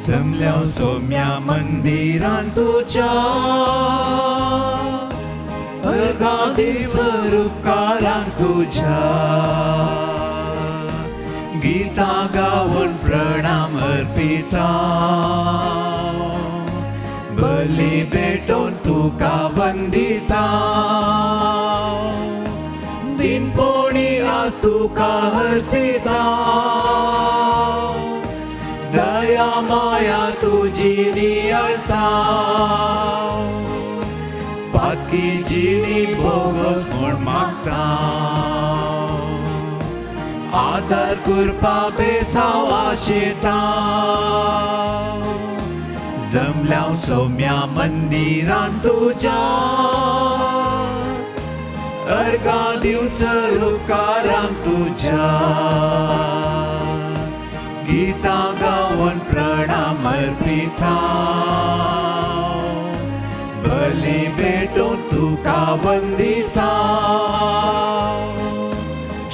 जमल्या सोम्या मंदिरान तुझ्या अर्गादीच रूपकारांक तुझ्या गीता गावन प्रणाम अर्पिता बली भेटोन तुका वंदिता दिनपोणी आज तुका हरसिता दया माया तुझी नियळता पातकी जिणी भोगस म्हूण मागता आदर करपा बेसांव आशेता जमल्या सोम्या मंदिरान तुझ्या अर्गा दिवच रूपकारांक तुझ्या गीता गावन प्रणाम अर्पिता बली भेटोन तुका वंदिता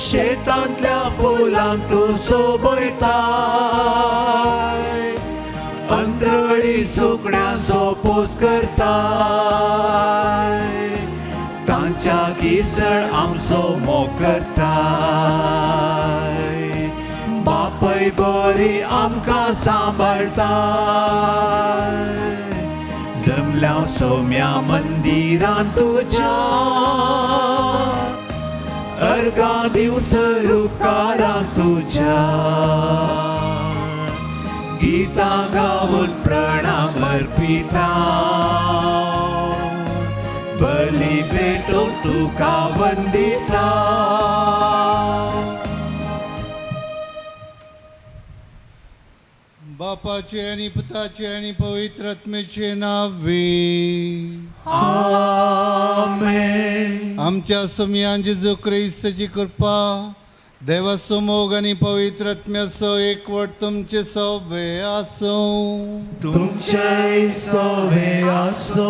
शेतांतल्या फुलांक तूं सोबयता अंतरळी सुकण्यांचो पोस करता तांच्या किसळ आमचो मोग करता बापय बरी आमकां सांबाळता जमल्या सोम्या मंदिरान तुझ्या अर्गा दिवच रूपकारांक तुझ्या गीता गावन प्रणाम अर्पिता बली भेटोन तुका वंदिता बापाचे आणि पुताचे आणि पवित्र आत्म्याचे नावे आमेन. आमच्या समयान जेजू ख्रिस्ताची कृपा देवाचो मोग आणि पवित्र आत्म्याचो एकवट तुमचे सोबे आसो तुमचे सोबे आसो.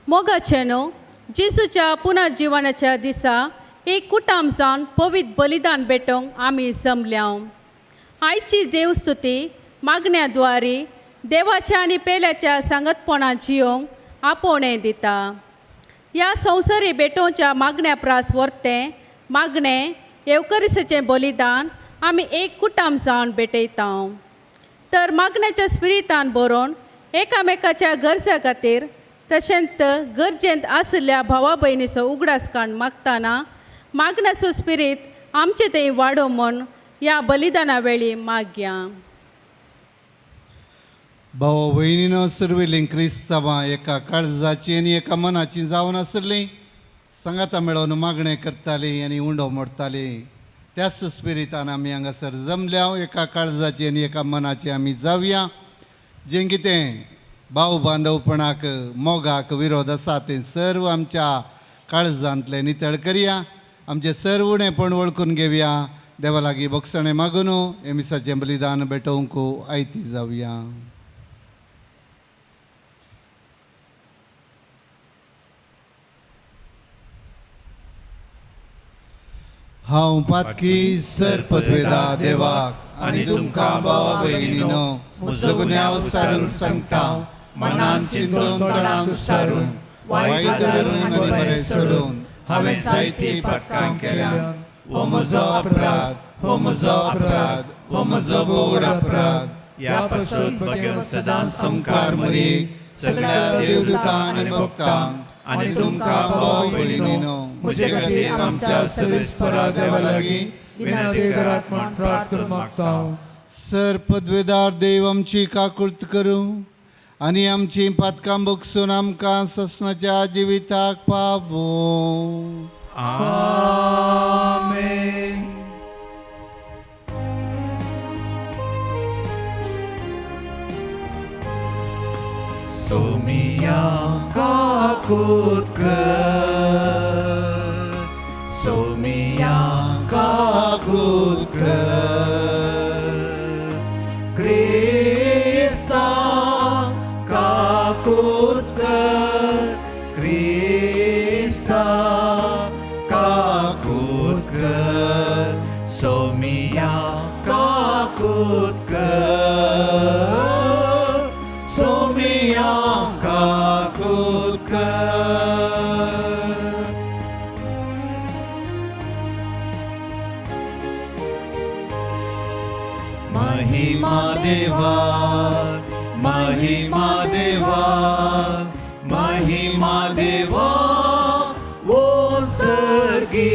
मोगाचेनो जेसूच्या पुनर्जीवनाच्या दिसा एक कुटाम जावन पवित्र बलिदान भेटोवंक आमी जमल्या. आयची देवस्तुती मागण्याद्वारे देवाच्या आनी पेल्याच्या सांगतपणां जियोंक आपोवणें दिता. ह्या संवसारी भेटोवच्या मागण्या प्रास व्हरतें मागणें येवकरिसेचें बलिदान आमी एक कुटाम जावन भेटयता. तर मागण्याच्या स्पिरितान बरोवन एकामेकाच्या गरजा खातीर तशेंच गरजेंत आशिल्ल्या भावा भयणीचो उगडासकाण मागतना मागण्याचो स्पिरीत आमचे थंय वाडो म्हूण ह्या बलिदाना वेळी मागया. भाव भयणीनो सर्वेलीं क्रिस्तांवां एका काळजाची आनी एका मनाची जावन आसलीं सांगाता मेळोवन मागणें करतालीं आनी उंडो मोडटालीं त्याच स्पिरितान आमी हांगासर जमल्या. एका काळजाची आनी एका मनाची आमी जावया. जें कितें भाव बांदवपणाक मोगाक विरोध आसा तें सर्व आमच्या काळजांतलें नितळ करया. आमचें सर्व उणेंपण वळखून घेवया. देवा लागीं बोगसणें मागून एमिसाचें बलिदान भेटोवंक आयती जावया. हांव पातकी सर पदवेदा देवाक आनी तुमकां भावा भयणीनो म्हजो गुन्यांव सारून सांगता. मनान चिंतून तणाक सारून वायट धरून आनी बरें सोडून हांवें जायतीं पातकां केल्यात. हो म्हजो अपराध, हो म्हजो अपराध, हो म्हजो घोर अपराध. ह्या पासून बगेन सदांच संकार मरी सगळ्या देवदूतां आनी भक्तांक आनी तुमकां भाव भयणीनो म्हजे खातीर आमच्या सर्वेस्परा देवा लागीं विनंती करात म्हूण प्रार्थना मागता. सर पदवेदार देव आमची काकुळत करूं आनी आमची पातकां बगसून आमकां ससनाच्या जिविताक पावो. आमेन. सोमिया काकुत कर, सोमिया काकुत कर, क्रिस्ता काकुत कर, क्रिस्ता काकुत कर, सोमिया काकुत कर, सोमिया काकुत कर. महिमा देवा, महिमा देवा, महिमा देवा, वो सर्गी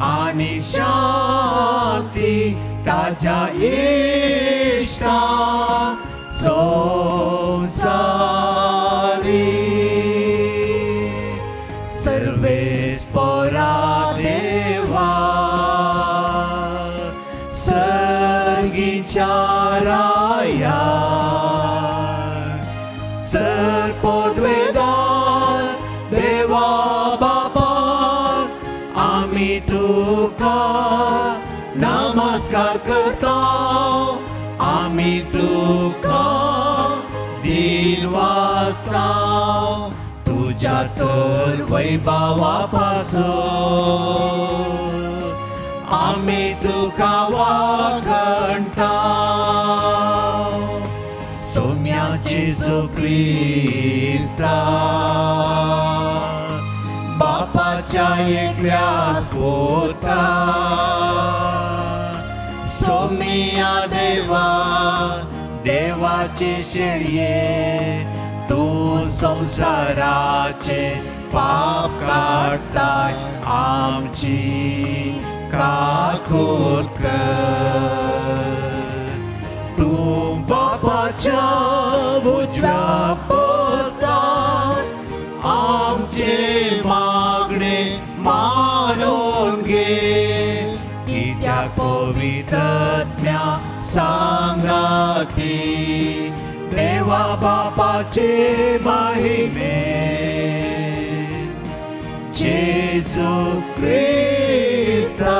आणि शांती ताजा इष्टा संसारी. सर्वेस्परा देवा, सर्गीच्या राया, सरपदवेदार देवा बापा, आम्ही तुका नमस्कार करता, आम्ही तुका दिन वाजता, तुझ्या तर वैभवापासून आम्ही तुका वाखणता. सोम्याची जो क्रिस्ता बापाच्या एकल्याच पोता, सोमिया देवा, देवाचे शेळये, तू संसाराचे पाप काढताय, आमची काकुत कर. तू बापाच्या उजव्या पोस्तार आमचे मागणे मानून घे, की त्या पवित्रज्ञा सांगाती देवा बापाचे महिमे. जेजू क्रिस्ता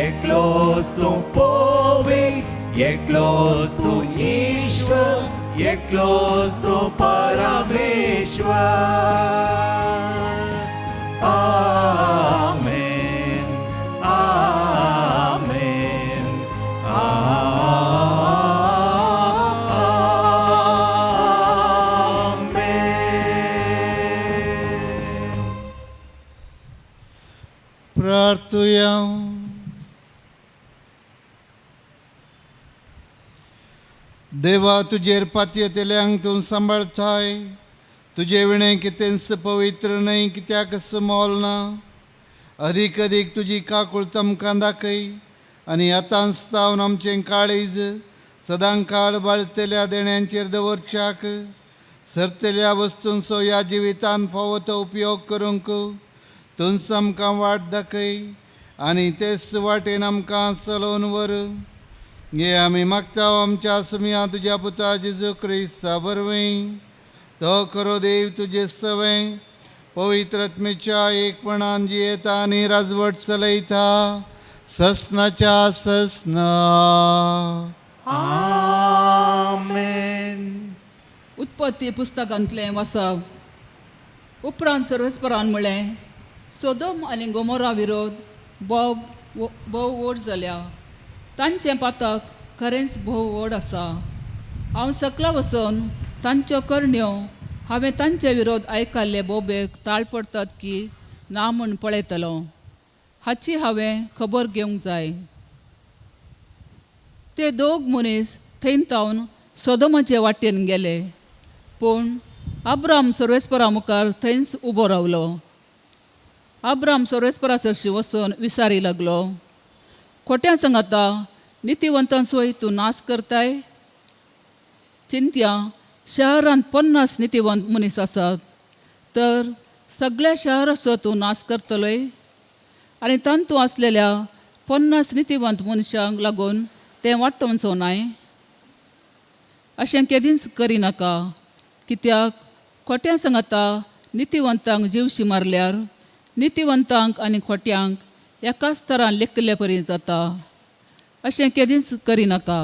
एकलोच तू पवित्र, एकलोच तू ईश्वर, एकलोच तू परमेश्वर. आमेन, आमेन, आमेन. प्रार्थुया. देवा तुजेर पातयेतल्यांक तूं सांबाळताय, तुजे विणें कितेंच पवित्र न्हय, कित्याकच मोल ना. अदीक अदीक तुजी काकूळट आमकां दाखय आनी आतांच तावन आमचें काळीज सदां काळ बाळतल्या देण्यांचेर दवरच्याक, सरतल्या वस्तूंचो ह्या जिवितान फावो तो उपयोग करूंक तुंच आमकां वाट दाखय आनी तेच वाटेन आमकां चलोवन व्हर. हे आमी मागता आमच्या सुमिया तुज्या पुता जेजू क्रिस्ता बरवीं. तो खरो देव तुजे सवें पवित्र आत्मेच्या एकपणान जियेता आनी राजवट चलयता ससनाच्या ससना. आमेन. उत्पत्ती पुस्तकांतलें वाचप. उपरांत सर्वेस्परान म्हळें, सोदोम आनी गोमोरा विरोध भोव व्हड जाल्या. तांचें पातक खरेंच भोव व्हड आसा. हांव सकला वचून तांच्यो करण्यो हांवें तांचे विरोध आयकल्ले बोबेक ताळ पडटात की ना म्हूण पळयतलो. हाची हांवें खबर घेवंक जाय. ते दोग मनीस थंय तावन सोदोमाचे वाटेन गेले, पूण अब्राम सर्वेस्परा मुखार थंयच उबो रावलो. अब्राम सर्वेस्परा सरशी वचून विचारी लागलो, खोट्या सांगता नितीवंतांचोय तूं नाश करताय. चिंत्या, शहरांत 50 नितीवंत मनीस आसात, तर सगळ्या शहराचो तूं नाश करतलोय. आनी तांतू आसलेल्या 50 नितीवंत मनशांक लागून तें वांटोवचो नाय. अशें केदींच करिनाका, कित्याक खोट्या सांगता नितीवंतांक जीवशी मारल्यार नितीवंतांक आनी खोट्यांक एकाच तरान लेखले परी जाता. अशें केदींच करिनाका.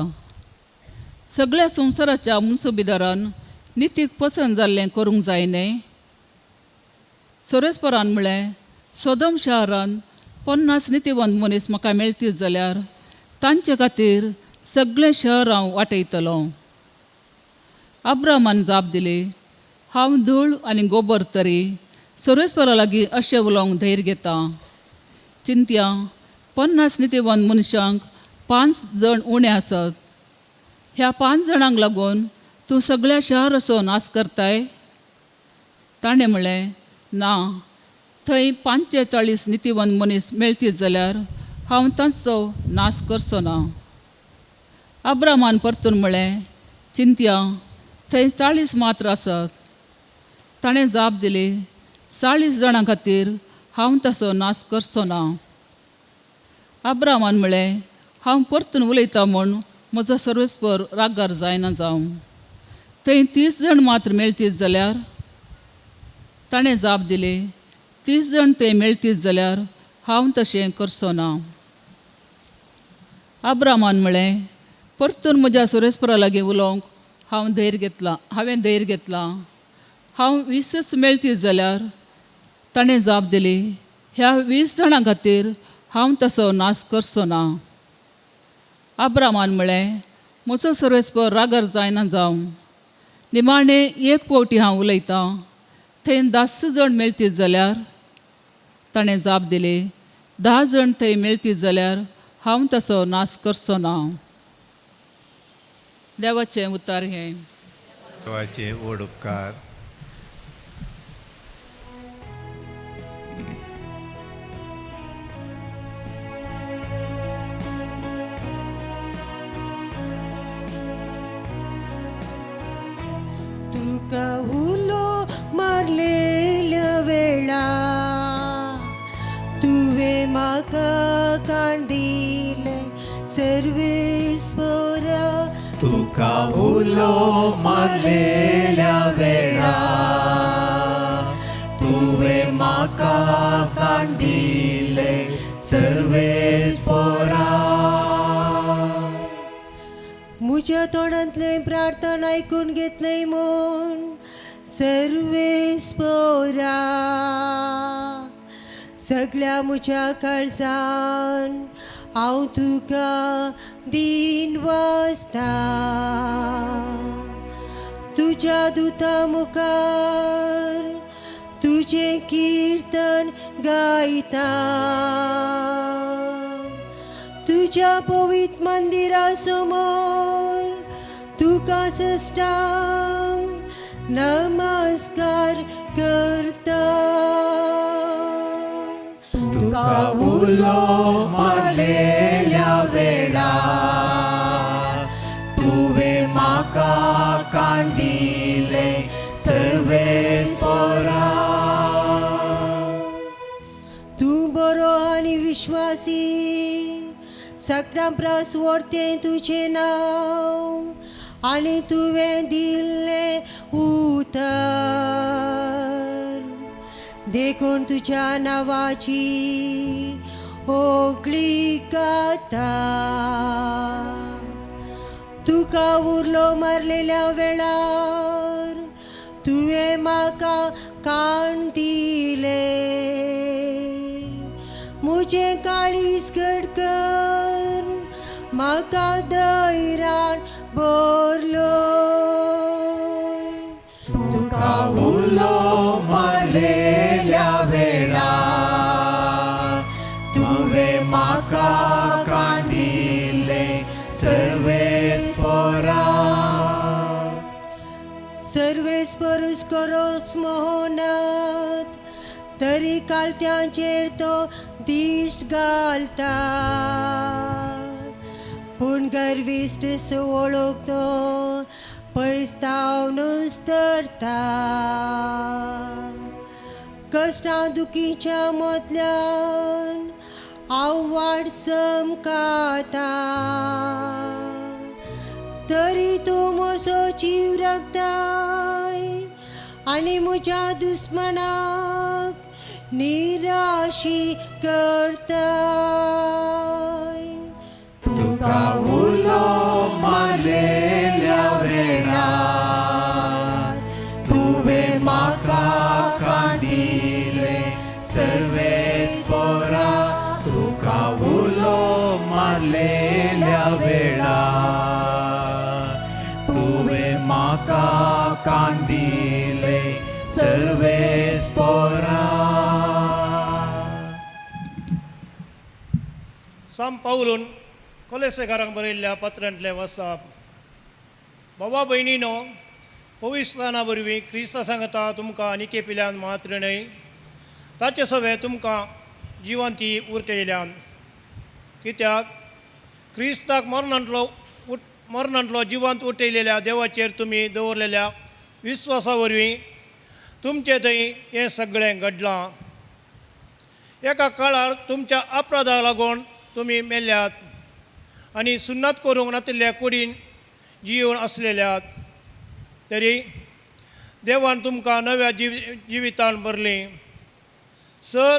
सगळ्या संवसाराच्या मुनसुबेदारान नितीक पसंत जाल्लें करूंक जाय न्हय. सोरेस्परान म्हळें, सोदोम शारान 50 नितीवंत मनीस म्हाका मेळटी जाल्यार तांचे खातीर सगळें शहर हांव वाटयतलो. अब्रामान जाप दिली, हांव धूळ आनी गोबर तरी सोरेस्परा लागीं अशें उलोवंक धैर्य घेता. चिंत्या, 50 नितीवंत मनशांक 5 जण उणे आसात. ह्या 5 जाणांक लागून तूं सगळ्या शहराचो नाश करताय. ताणें म्हळें, ना, थंय 45 नितीवंत मनीस मेळटी जाल्यार हांव तांचो नाश करचो ना. अब्रामान परतून म्हळें, चिंत्या, थंय 40 मात्र आसात. ताणें जाप दिली, 40 जाणां खातीर हांव ताचो नाश करचो ना. अब्रामान म्हळें, हांव परतून उलयतां म्हूण म्हजो सर्वेस्पर रागार जायना जावं. थंय 30 जण मात्र मेळटी जाल्यार. ताणें जाप दिली, 30 जण थंय मेळटी जाल्यार हांव तशें करचो ना. अब्रामान म्हळें, परतून म्हज्या सुरेस्परा लागीं उलोवंक हांवें धैर्य घेतला. हांव 20 मेळटी जाल्यार. ताणें जाप दिली, ह्या 20 जाणां खातीर हांव ताचो नाश करचो ना. अब्रामान म्हळें, म्हजो सर्वेस्पर रागार जायना जावं. निमाणें एक फावटी हांव उलयतां, थंय 10 जण मेळटी जाल्यार. ताणें जाप दिली, 10 जण थंय मेळटी जाल्यार हांव ताचो नाश करचो ना. देवाचें उतर हें. देवाचे व्हड उपकार. तुका उलो मारलेल्या वेळा तुवें म्हाका काण दिले सर्वेस्परा. तुका उलो मारलेल्या वेळा तुवें म्हाका काण दिले सर्वेस्परा. म्हज्या तोंडांतलें प्रार्थना आयकून घेतलें म्हूण सर्वेस्परा. सगळ्या म्हज्या काळजान हांव तुका दीन वाजता. तुज्या दुता मुखार तुजें किर्तन गायता. तुज्या पवित्र मंदिरा समोर तुका सश्टांग नमस्कार करता. तुका उलो मारलेल्या वेळा तुवें म्हाका काण दिले सर्वेस्परा. तूं बरो आनी विश्वासी, सगळ्यां प्रस्वर्तें तुजें नांव आनी तुवें दिल्लें उतर. देखून तुज्या नांवाची ओगळी गाता. तुका उरलो मारलेल्या वेळार तुवें म्हाका काण दिले. म्हजें काळीज घट कर, म्हाका धैर्यान भरलो. तुका उलो मारलेल्या वेळा तुवें म्हाका काण दिले सर्वेस्परा. सर्वेस्परूच करोस मोहनत, तरी कालत्यांचेर तो दिश्ट घालता. पूण गर्विश्ट वळखतो पळसाव नुस्तरता कष्टां दुखीच्या मदल्यान आव्हाड समकाता तरी तूं म्हजो जीव राखताय आनी म्हज्या दुस्मनाक निराशी करताय तुका उलो मारलेल्या वेळार तुवें म्हाका कांडिले सर्वेस्परा तुका उलो मारलेल्या वेळार तुवें म्हाका कांडिले सर्वेस्परा. साम पावलून कोलेसेकारांक बरयल्ल्या पत्रांतलें वाचप. बाबा भयणीनो, पवित्रस्थाना वरवीं क्रिस्ता सांगता तुमकां आनिके पिल्यान मात्र न्हय ताचे सवे तुमकां जिवंती उरतयल्यान. कित्याक क्रिस्ताक मरणांतलो जिवंत उठयलेल्या देवाचेर तुमी दवरलेल्या विस्वासा वरवीं तुमचे थंय हें सगळें घडलां. एका काळार तुमच्या अपराधाक लागून तुमी मेल्ल्यात आनी सुन्नत करूंक नातिल्ल्या कुडीन जिवन आसलेल्यात. तरी देवान तुमकां नव्या जिवितान भरलीं. सर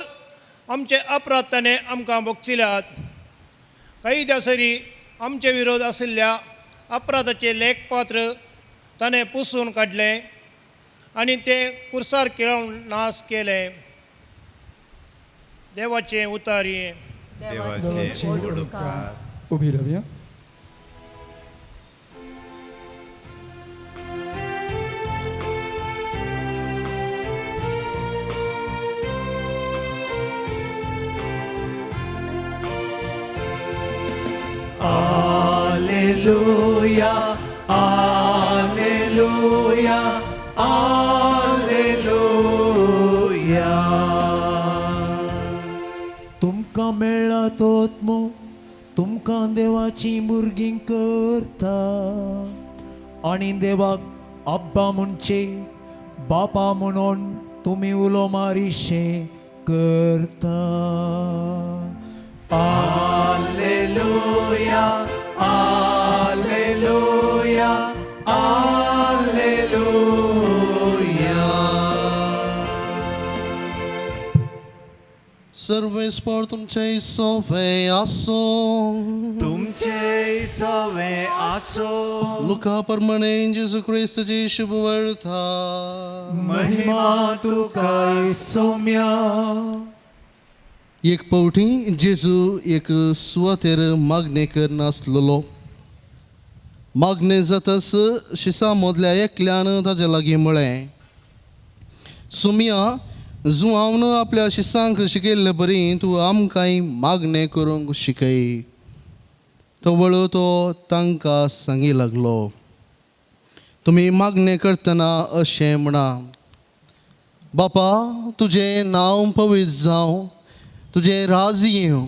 आमचे अपराध ताणें आमकां बोगसिल्यात. काही दिसांनी आमचे विरोध आशिल्ल्या अपराधाचे लेखपात्र ताणें पुसून काडलें आनी तें कुर्सार खेळोवन नाश केलें. देवाचें उतारी. देवाचे व्हड उपकार. उभी रावया. Alleluia, Alleluia, Alleluia. तुमकां मेळ्ळा तो आत्मो तुमकां देवाची भुरगीं करता आनी देवाक अब्बा म्हणचे बापा म्हणून तुमी उलो मारिशे करता. Alleluia, Alleluia, Alleluia. सर्वेस्पर तुमचे सोवे आसो. तुमचे सवे आसो. लुका प्रमाणे जेजू ख्रिस्ताची शुभ वार्ता. महिमा तुका सौम्या. एक पावटी जेजू एक सुवातेर मागणे करनासलेलो. मागणे जाताच शिसा मदल्या एकल्यान ताचे लागीं म्हळें, सुमिया जुआवन आपल्या शिसांक शिकयल्ले परी तूं आमकांय मागणे करूंक शिकय. तो वळो तो तांकां सांगी लागलो, तुमी मागणे करतना अशें म्हणा, बापा तुजें नांव पवित्र जावं, तुजें राज येवं,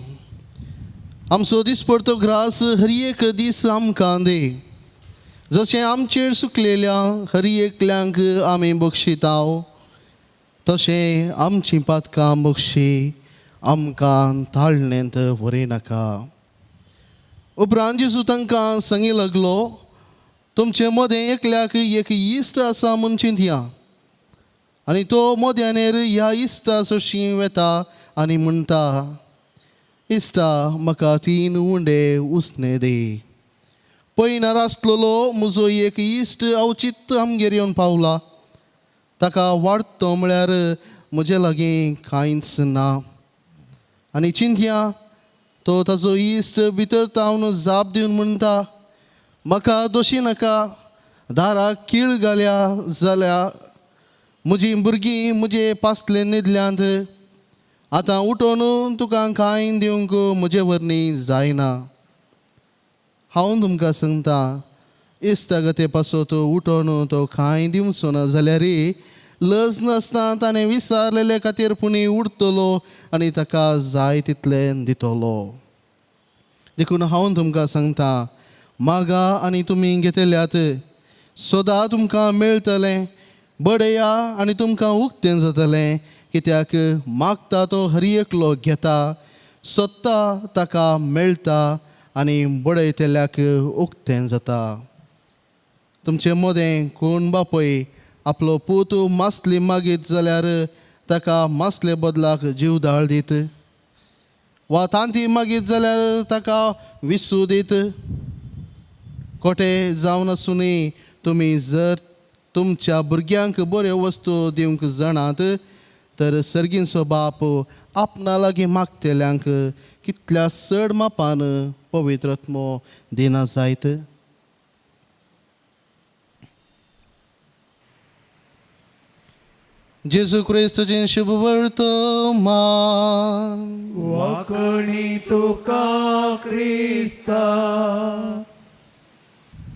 आमचो दिसपडतो ग्रास हर एक दीस आमकां दे, जशें आमचेर सुकलेल्या हर एकल्यांक आमी बक्षिताव तशें आमचीं पातकां बक्षी आमकां ताळणेंत व्हरी नाका. उपरांत जेजू तांकां सांगी लागलो, तुमचे मदें एकल्याक एक इश्ट आसा म्हूण चिंतया आनी तो मोद्यानेर ह्या इश्टा सशी वेता आनी म्हणटा, इश्टा म्हाका 3 उंडे उसने दे. पयनार आसलेलो म्हजो एक इश्ट अवचित्त आमगेर येवन पावला, ताका वाडतो म्हळ्यार म्हजे लागीं कांयच ना. आनी चिंतया तो ताजो इश्ट भितर तावन जाप दिवन म्हणटा, म्हाका दोशी नाका, दाराक कीळ घाल्या जाल्यार म्हजीं भुरगीं म्हजे पासले न्हिदल्यांत, आतां उठोन तुका कांय दिवंक म्हजे वरणी जायना. हांव तुमकां सांगता, इश्टागते पासो तो उठोन तो कांय दिवचो ना जाल्यार लज नासतना ताणें विसारलेले खातीर पुणी उरतलो आनी ताका जाय तितलें दितलो. देखून हांव तुमकां सांगता, मागा आनी तुमी घेतल्यात, सोदा तुमकां मेळटलें, बडया आनी तुमकां उक्तें जातलें. कित्याक मागता तो हर एकलो घेता, सोदता ताका मेळटा आनी बडयतल्याक उक्तें जाता. तुमचे मदें कोण बापय आपलो पूत मासली मागीत जाल्यार ताका मासले बदलाक जीवदाळ दीत, वा तांती मागीत जाल्यार ताका विसू दीत. खोटे जावन आसुनी तुमी जर तुमच्या भुरग्यांक बऱ्यो वस्तू दिवंक जाणात, तर सर्गींचो बाप आपणा लागीं मागतल्यांक कितल्या चड मापान पवित्र आत्मो दिना जायत. जेजू क्रिस्तुचें शुभ वर्तमान. वाकणी तुका क्रिस्ता.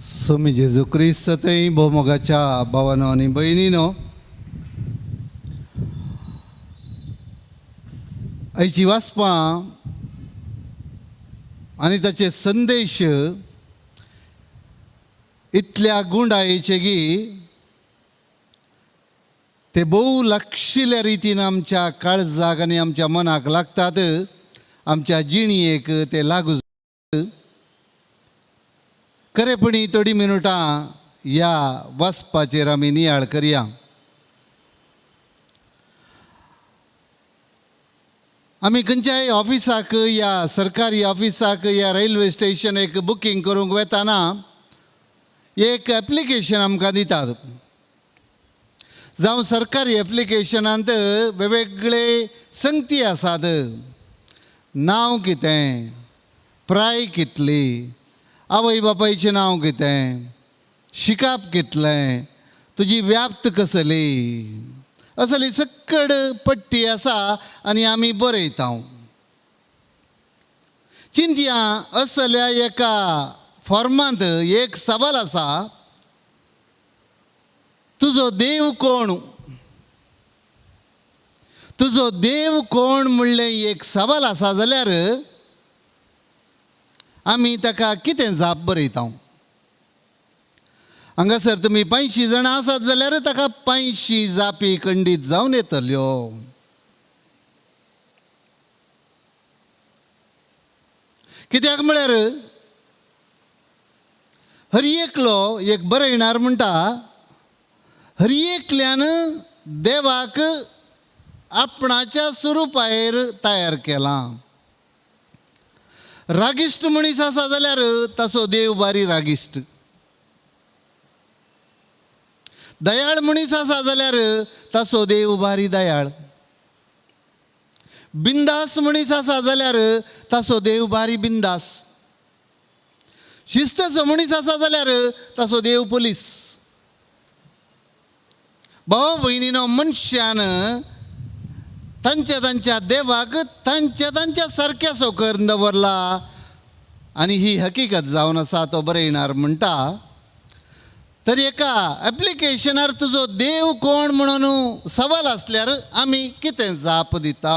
स्वामी जेजू क्रिस्त थंय भोवमोगाच्या भावानो आनी भयणीनो, आयची वाचपां आनी ताचे संदेश इतल्या गुंडायेचे की ते भोव लागशिल्ल्या रितीन आमच्या काळजाक आनी आमच्या मनाक लागतात, आमच्या जिणयेक ते लागू. खरेपणी थोडी मिनटां ह्या वाचपाचेर आमी नियाळ करया. आमी खंयच्याय ऑफिसाक या सरकारी ऑफिसाक या रेल्वे स्टेशनाक बुकींग करूंक वेताना एक एप्लिकेशन आमकां दितात. जावं सरकारी एप्लिकेशनांत वेगवेगळे संगती आसात. नांव कितें, प्राय कितली, आवय बापायचें नांव कितें, शिकाप कितलें, तुजी व्याप्त कसली, असली सकड पट्टी आसा आनी आमी बरयता. चिंतया, असल्या एका फॉर्मांत एक सवाल आसा, तुजो देव कोण? तुजो देव कोण म्हणलें एक सवाल आसा जाल्यार आमी ताका कितें जाप बरयता. हांगासर तुमी 500 जाणां आसात जाल्यार ताका 500 जापी खंडीत जावन येतल्यो. कित्याक म्हळ्यार हर एकलो एक बरयणार म्हणटा, हर एकल्यान देवाक आपणाच्या स्वरुपायेर तयार केलां. रागिश्ट मनीस आसा जाल्यार ताचो देव बारी रागिश्ट. दयाळ मनीस आसा जाल्यार ताचो देव बारी दयाळ. बिंदास मनीस आसा जाल्यार ताचो देव बारी बिंदास. शिस्तचो मनीस आसा जाल्यार ताचो देव पुलीस. भाव भयणीनो, मनशान तांच्या देवाक तांच्या सारक्याचो करून दवरला आनी ही हकीकत जावन आसा. तो बरयणार म्हणटा, तर एका एप्लिकेशनार तुजो देव कोण म्हणून सवाल आसल्यार आमी कितें जाप दिता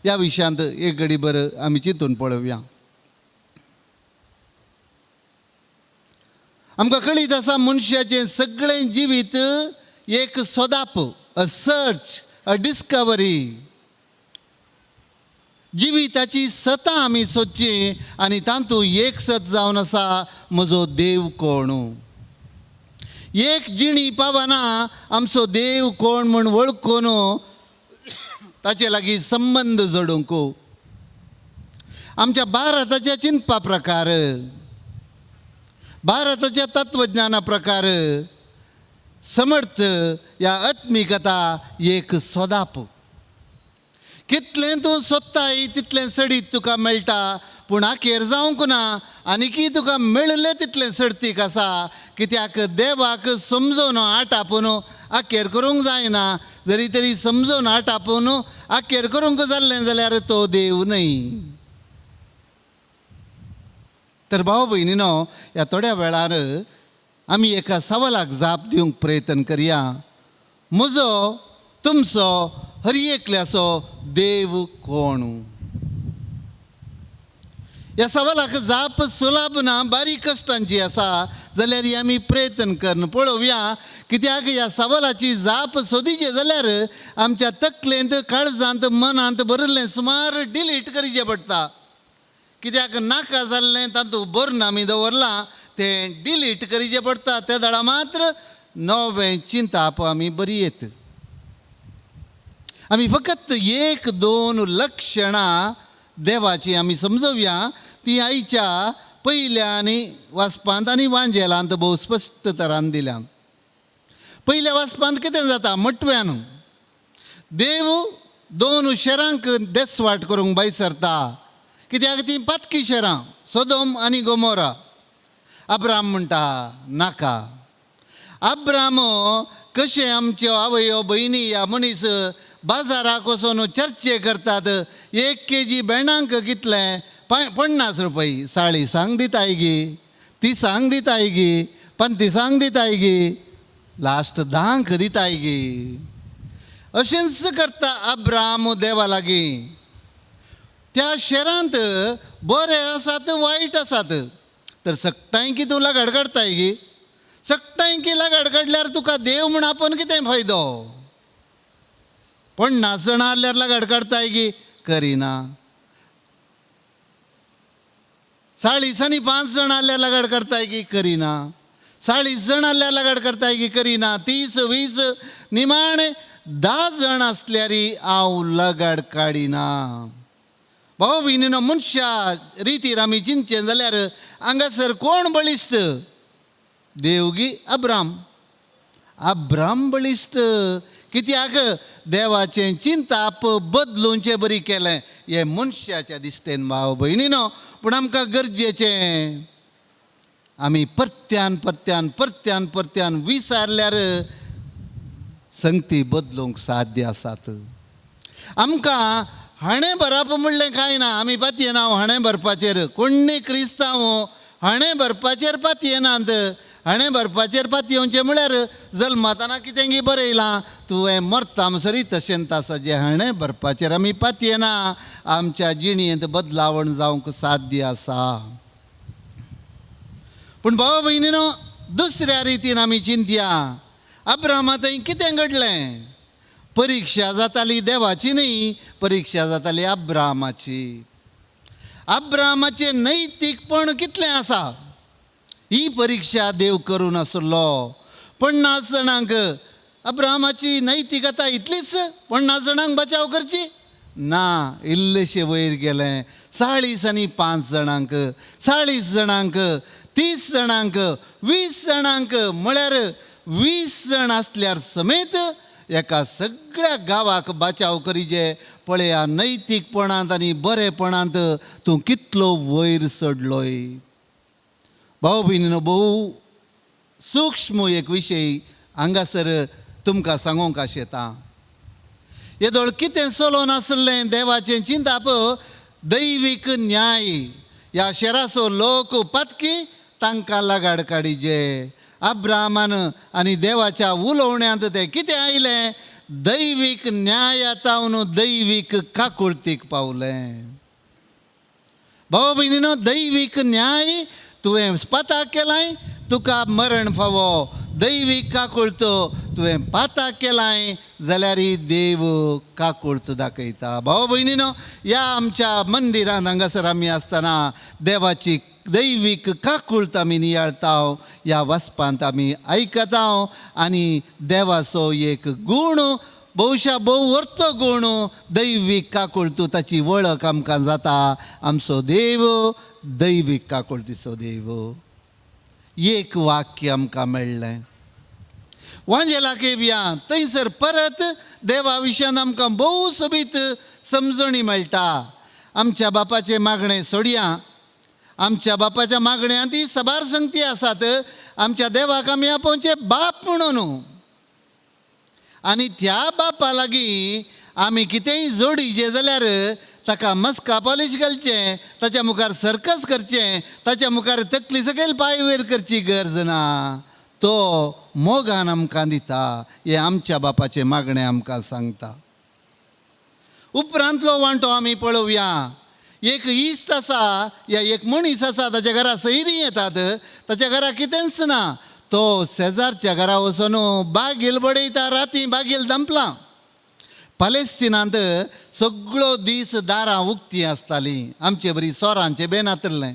ह्या विशयांत एक घडीभर आमी चिंतून पळोवया. आमकां कळीत आसा मनशाचें सगळें जिवीत एक सोदाप, अ सर्च, अ डिस्कवरी. जिविताची सतां आमी सोदची आनी तातूंत एक सत जावन आसा, म्हजो देव कोण. एक जिणी पावना आमचो देव कोण म्हूण वळखून ताचे लागीं संबंद जोडूंक. आमच्या भारताच्या चिंतपा प्रकार, भारताच्या तत्वज्ञाना प्रकार समर्थ ह्या आत्मिकता एक सोदाप. कितलें तूं सोदताय तितलें सडीत तुका मेळटा, पूण आखेर जावंक ना आनीकी तुका मेळ्ळें तितलें सडतीक आसा. कित्याक देवाक समजोवन आटापून आखेर करूंक जायना. जरी तरी समजोवन आटापून आखेर करूंक जाल्लें जाल्यार तो देव न्हय. तर भाव भयणीनो, ह्या थोड्या वेळार आमी एका सवालाक जाप दिवंक प्रयत्न करया. म्हजो तुमचो हर एकल्याचो देव कोण? ह्या सवालाक जाप सुलभ ना, बारीक कश्टांची आसा जाल्यार ही आमी प्रयत्न करून पळोवया. कित्याक ह्या सवालाची जाप सोदिचे जाल्यार आमच्या तकलेंत, काळजांत, मनांत भरिल्लें सुमार डिलीट करचें पडटा. कित्याक नाका जाल्लें तातूंत भरून आमी दवरलां तें डिलीट करचें पडटा. त्या दाडा मात्र नवें चिंताप आमी बरी येत. आमी फकत 1-2 लक्षणां देवाची आमी समजोवया. ती आयच्या पयल्या आनी वाचपांत आनी वांजेलांत भोव स्पश्ट तरान दिल्यान. पयल्या वाचपांत कितें जाता, मटव्यान देव 2 शेरांक देसवाट करूंक भायर कित्याक ती पातकी शेरां, सोदोम आनी गोमोरा. अब्राम म्हणटा नाका. अब्राम कशे आमच्यो आवयो भयणी ह्या मनीस बाजाराक वचून चर्चे करतात. 1 kg भेंडांक कितले, 50 रुपये. 40 दिताय गी, 30 दिताय गी, 35 दिताय गी, लास्ट 10 दिताय गी. अशेंच करता अब्राम देवा लागीं. त्या शेरांत बरे आसात, वायट आसात. तर सकटाय की तूं लागाड काडताय गी. सकटाय की लागाड काडल्यार तुका देव म्हण आपूण कितें फायदो. 50 जाणां आसल्यार लागाड काडताय गी, करिना. 40 आनी 5 जाणां आसल्यार लागाड काडताय गी, करिना. 40 जाणां आसल्यार लागाड काडताय गी, करिना. 30-20 निमाणे 10 जाण आसल्यार हांव लगाड काडिना. भाऊ भयणीनो, मनशा रितीर आमी चिंतचें जाल्यार हांगासर कोण बळिश्ट, देवगी अब्राम. अब्राम बळिश्ट. कित्याक देवाचें चिंताप बदलूंचें बरी केलें. हें मनशाच्या दिश्टेन भाव भयणीनो. पूण आमकां गरजेचें आमी परत्यान परत्यान परत्यान परत्यान विचारल्यार संगती बदलूंक साध्य आसात. आमकां हाणें भरप म्हणलें कांय ना. आमी पातयेना हाणें भरपाचेर. कोण्णी क्रिस्तांव हाणें भरपाचेर पातयेनात. हाणें भरपाचेर पातयेवचें म्हळ्यार जल्मातना कितें गी बरयलां, तुवें मरता म्हणसरी तशें तासाचें हाणें भरपाचेर आमी पातयेना. आमच्या जिणेंत बदलावण जावंक साध्य आसा. पूण भाव भयणीनो, दुसऱ्या रितीन आमी चिंतया. अब्रामा थंय कितें घडलें. परिक्षा जाताली देवाची न्ही, परिक्षा जाताली अब्रामाची. अब्रामाचें नैतीकपण कितलें आसा ही परिक्षा देव करून आसलो. 50 जाणांक अब्रामाची नैतिकता इतलीच, 50 जाणांक बचाव करची ना, इल्लेशें वयर गेलें. 40 आनी 5 जाणांक, 40 जाणांक, 30 जाणांक, 20 जाणांक, म्हळ्यार 20 जाण आसल्यार समेत एका सगळ्या गांवाक बचाव करीचे. पळया नैतीकपणांत आनी बरेपणांत तूं कितलो वयर चडलोय. भाव भयणीनो, भोव सूक्ष्म एक विशय हांगासर तुमकां सांगूंक आशेता. येदोळ कितें चलोवन आसलें देवाचें चिंताप, दैवीक न्याय. ह्या शेराचो लोक पातकी तांकां लागाड काडिजे. अब्रामान आनी देवाच्या उलोवण्यांत तें कितें आयलें, दैवीक न्यायातावन दैवीक काकुळतीक पावलें. भाव भयणीनो, दैवीक न्याय तुवें पाताक केलाय, तुका मरण फावो. दैवीक काकुळतो तुवें पाताक केलाय जाल्यार देव काकुळत दाखयता. भाव भयणीनो, ह्या आमच्या मंदिरांत हांगासर आमी आसतना देवाची दैवीक काकुळत आमी नियाळता. ह्या वाचपांत आमी आयकता. आनी देवाचो एक गूण, भोवशा भोव व्हरतो गूण, दैवीक काकुळत, ताची वळख आमकां जाता. आमचो देव दैवीक काकुळतीचो देव. एक वाक्य आमकां मेळ्ळें वांजेलाक येवया. थंयसर परत देवा विशयान आमकां भोव सोबीत समजणी मेळटा. आमच्या बापाचें मागणें सोडया. आमच्या बापाच्या मागण्यांत ही सबार संगती आसात. आमच्या देवाक आमी आपोवचे बाप म्हणून. आनी त्या बापा लागीं आमी कितेंय जोडिचें जाल्यार ताका मस्का पॉलिश घालचें, ताच्या मुखार सर्कस करचें, ताच्या मुखार तकली सकयल पांय वयर करची गरज ना. तो मोगान आमकां दिता. हें आमच्या बापाचें मागणें आमकां सांगता. उपरांतलो वांटो आमी पळोवया. एक इश्ट आसा या एक मनीस आसा ताच्या घरा सैरी येतात, ताच्या घरा कितेंच ना, तो शेजारच्या घरा वचून बागेल बडयता, राती बागेल दंपला. पॅलेस्टिनांत सगळो दीस दारां उक्तीं आसतालीं. आमचे बरी सोरांचे बेनातलें.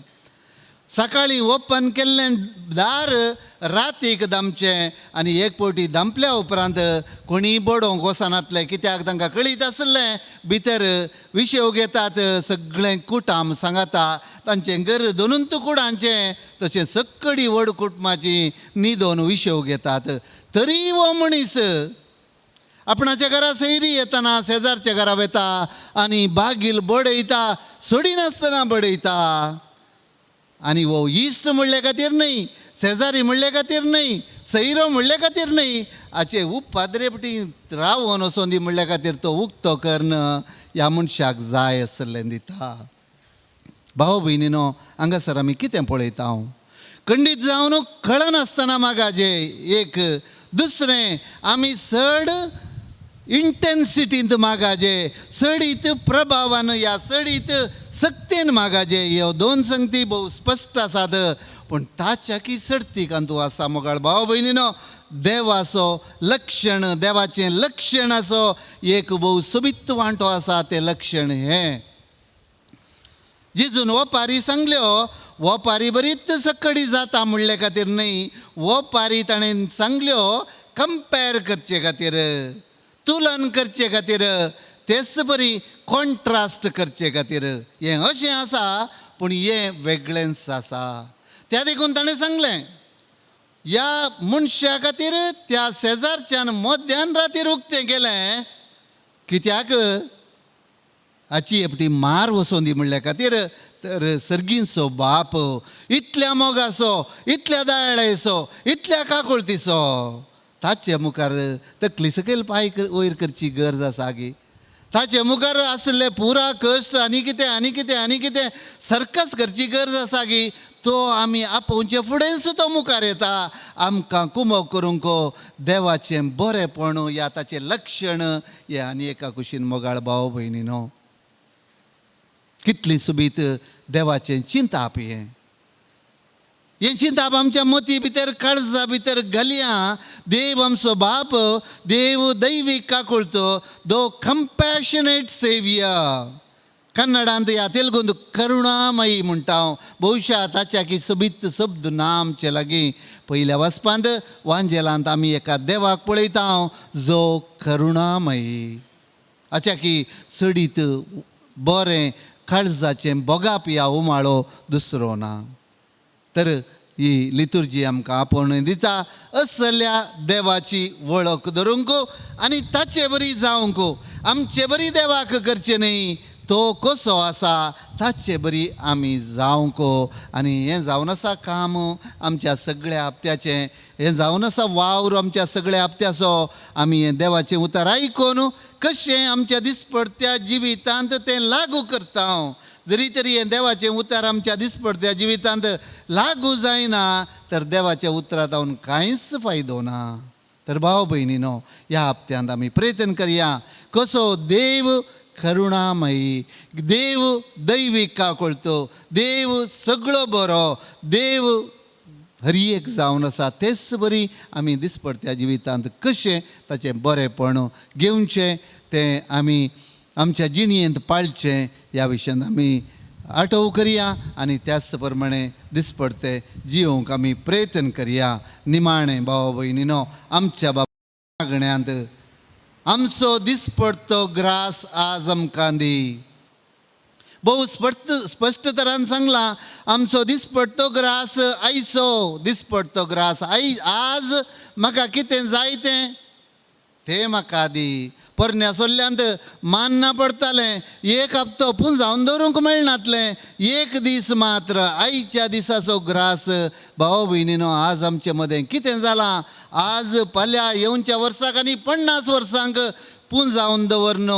सकाळीं ओपन केल्लें दार रातीक दमचें आनी एक फावटी दंपल्या उपरांत कोणीय बडोवंक वचनातले, कित्याक तांकां कळीत आसलें भितर विशेव घेतात, सगळें कुटाम सांगाता तांचें घर दोनूय कुडांचें, तशें सक्कडी व्हड कुटुंबाची न्हिदोवन विशेव घेतात. तरी हो मनीस आपणाच्या घरा सैरी येतना शेजारच्या घरा वता आनी बागील बडयता, सोडिनासतना बडयता. आनी वो इश्ट म्हणले खातीर न्हय, शेजारी म्हणले खातीर न्हय, सैरो म्हणले खातीर न्हय, हाचे उपाद्रेपटी रावोन वचोन दी म्हणले खातीर तो उक्तो कर्ण ह्या मनशाक जाय आसलें दिता. भाव भयणीनो, हांगासर आमी कितें पळयता? हांव खंडीत जावन कळनासतना मागाजे एक दुसरें आमी चड इंटेन्सिटींत मागाजे, चडीत प्रभावान या चडीत सक्तीन मागाजे. ह्यो दोन संगती भोव स्पश्ट आसात, पूण ताच्याकी सर्तीक तूं आसा मोगाळ भाव भयणीनो. देवाचो लक्षण, देवाचें लक्षण आसो एक भोव सोबीत वांटो आसा. तें लक्षण हें जिजून ओपारी सांगल्यो, ओपारी बरीच सक्कडी जाता म्हणले खातीर न्हय, ओपारी ताणें सांगल्यो कंपेर करचे खातीर, तुलन करचे खातीर, तेच बरी कॉन्ट्रास्ट करचे खातीर. हें अशें आसा पूण हें वेगळेंच आसा. त्या देखून ताणें सांगलें ह्या मनशा खातीर त्या शेजारच्यान मध्यान रातीर उक्तें केलें, कित्याक हाची हेपटी मार वचोन दी म्हणल्या खातीर. तर सर्गींचो बाप इतल्या मोगाचो, इतल्या दायळेचो, इतल्या काकुळतीचो, ताचे मुखार तकली सकयल पांय वयर करची गरज आसा गे. ताचे मुखार आसले पुरा कश्ट आनी कितें आनी कितें आनी कितें सर्कस करची गरज आसा गे. तो आमी आपोवचे फुडेंच तो मुखार येता. आमकां कुमो करूंक देवाचें बरेंपण या ताचें लक्षण हें आनी एका कुशीन मोगाळ भाव भयणीनो. कितली सुबीत देवाचें चिंताप हें चिंताप आमच्या मती भितर काळजा भितर घालया. देव आमचो बाप, देव दैवीक काकुळतो, दो कंपॅशनेट सेवियर. कन्नडांत या तेलुगूंत करुणामयी म्हणटा हांव. भविश्या ताच्या की सोबीत शब्द ना आमचे लागीं. पयल्या वचपांत वांजेलांत आमी एका देवाक पळयता हांव जो करुणामयी. हाच्या की चडीत बरें काळजाचें बोगाप या उमाळो दुसरो ना. तर ही लितुर्जी आमकां आपोवण दिता असल्या देवाची वळख धरूंक आनी ताचे बरी जावंक. आमचे बरी देवाक करचे न्हय, तो कसो आसा ताचे बरी आमी जावंक. आनी हें जावन आसा काम आमच्या सगळ्या हप्त्याचें, हें जावन आसा वावर आमच्या सगळ्या हप्त्याचो. आमी हें देवाचें उतर आयकून कशें आमच्या दिसपडत्या जिवितांत तें लागू करता. हांव जरी तरी हें देवाचें उतर आमच्या दिसपडत्या जिवितांत लागू जायना तर देवाच्या उतरांत हांव कांयच फायदो ना. तर भाव भयणीनो, ह्या हप्त्यांत आमी प्रयत्न करया कसो देव करुणामयी, देव दैवीक काकुळतो, देव सगळो बरो, देव हरी एक जावन आसा तेच बरी आमी दिसपडत्या जिवितांत कशें ताचें बरेंपण घेवचें तें आमी आमच्या जिणयेंत पाळचें ह्या विशयान आमी आठव करया आनी त्याच प्रमाणे दिसपडते जिवंक आमी प्रयत्न करया. निमाणें भाव भयणीनो, आमच्या मागण्यांत आमचो दिसपडतो ग्रास आज आमकां दी. भोव स्पश्ट तरान सांगलां, आमचो दिसपडतो ग्रास आयचो दिसपडतो ग्रास आज म्हाका कितें जाय तें म्हाका दी. परन्या सोल्ल्यांत मान्ना पडटालें, एक हप्तो पुंजावन दवरूंक मेळनातलें, एक दीस मात्र आयच्या दिसाचो ग्रास. भाव भयणीनो, आज आमचे मदें कितें जालां? आज फाल्यां येवच्या वर्साक आनी 50 वर्सांक पुंजावन दवरन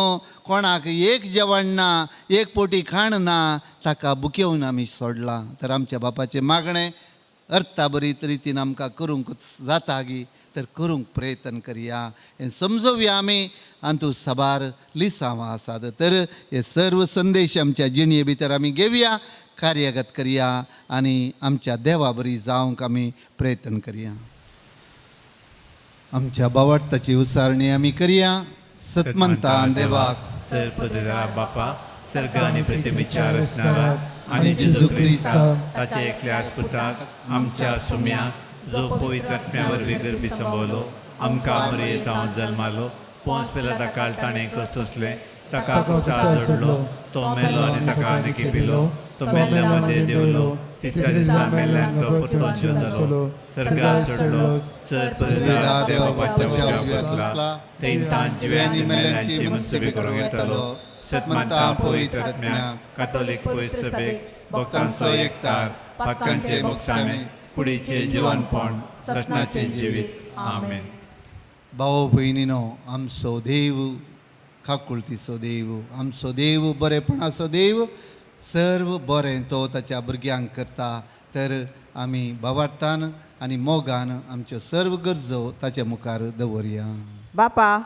कोणाक एक जेवण ना, एक पोटी खाण ना, ताका बुकेवन आमी सोडलां. तर आमच्या बापाचें मागणें अर्थाबरीत रितीन आमकां करूंक जाता गी. तर करूंक प्रयत्न करया हें समजोवया आमी आनी तूं साबार लिसांवां आसात तर हे सर्व संदेश आमच्या जिणये भितर आमी घेवया कार्यगत करया आनी आमच्या देवा बरी जावंक आमी प्रयत्न करया आमच्या भावार्थाची उसारणी आमी करया सतमंतान देवाक सर्पदरा बापा सर्ग आणि प्रतिमेच्या रचणारा आणि जेजू क्रिस्ता ताच्या एकल्या पुत्राक आमच्या सुम्याक जो पवित्र आत्म्यावर विगर्भी संभवलो आमकां मरयेंत जल्मालो पोंस पेला ताका ताणें कसोसले ताका कुचार जोडलो तो मेलो आनी ताका आनी पिलो तो मेल्ल्या मध्ये देवलो तिसऱ्या दिसा मेल्ल्यांतलो परतो जीवन जालो सर्गात चडलो विदा देवा बापाच्या उजव्या बसला बसला थंय तां जिव्यांनी मेल्ल्यांची मनसुबी करूं येतालो सतमंता पवित्र आत्म्या कातोलीक पवित्र सभेक भक्तांचो एकतार पातकांचे मोक्षामे कुडीचे जिवनपण ससनाचे जिवीत आमेन भाव भयणीनो आमचो देव खाकुळतीचो देव आमचो देव बरेपणाचो देव सर्व बरें तो ताच्या भुरग्यांक करता तर आमी भावार्थान आनी मोगान आमच्यो सर्व गरजो ताच्या मुखार दवरया बापा